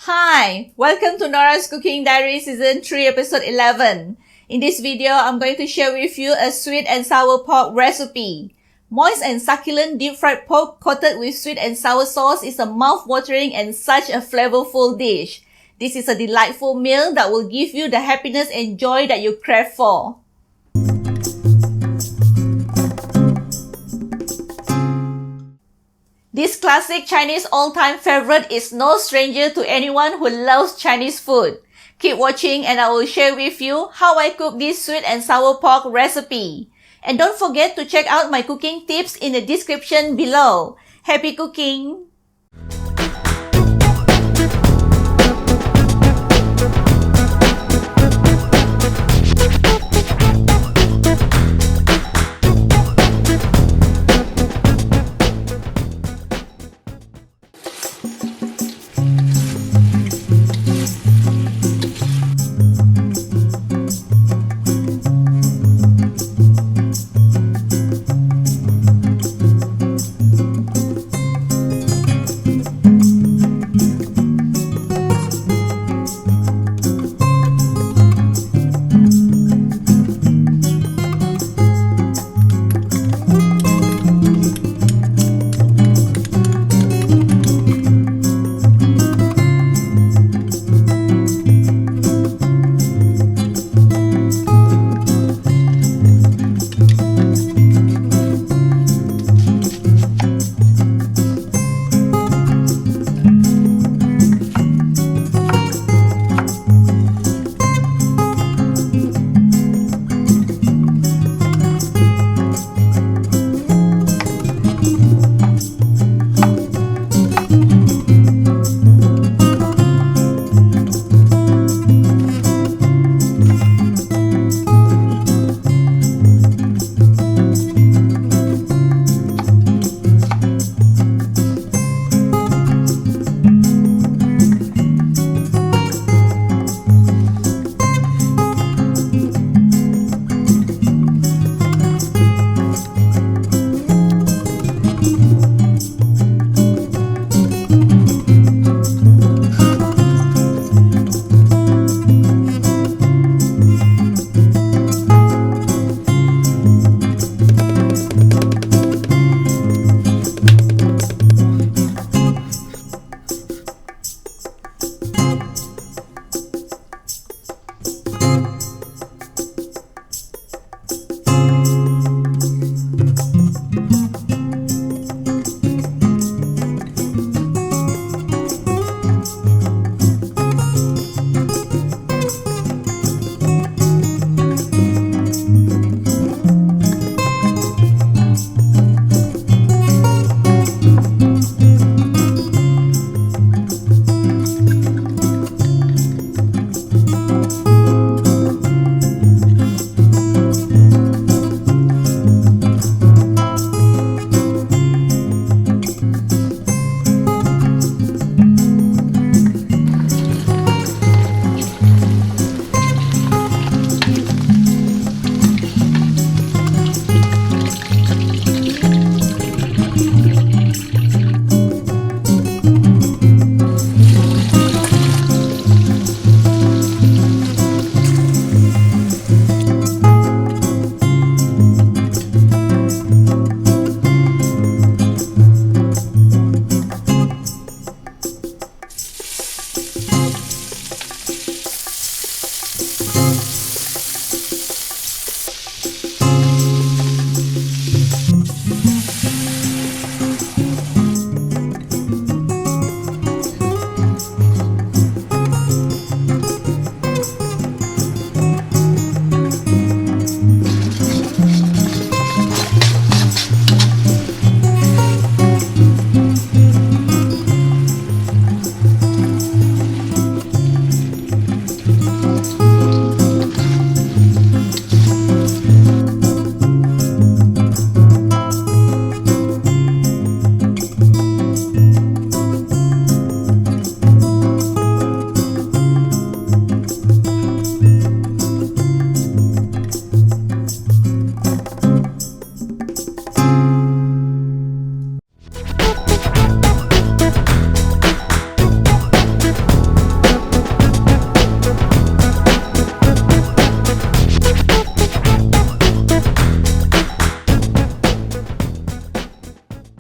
Hi, welcome to Norah's Cooking Diary Season 3 Episode 11. In this video, I'm going to share with you a sweet and sour pork recipe. Moist and succulent deep-fried pork coated with sweet and sour sauce is a mouth-watering and such a flavorful dish. This is a delightful meal that will give you the happiness and joy that you crave for. This classic Chinese all-time favorite is no stranger to anyone who loves Chinese food. Keep watching and I will share with you how I cook this sweet and sour pork recipe. And don't forget to check out my cooking tips in the description below. Happy cooking!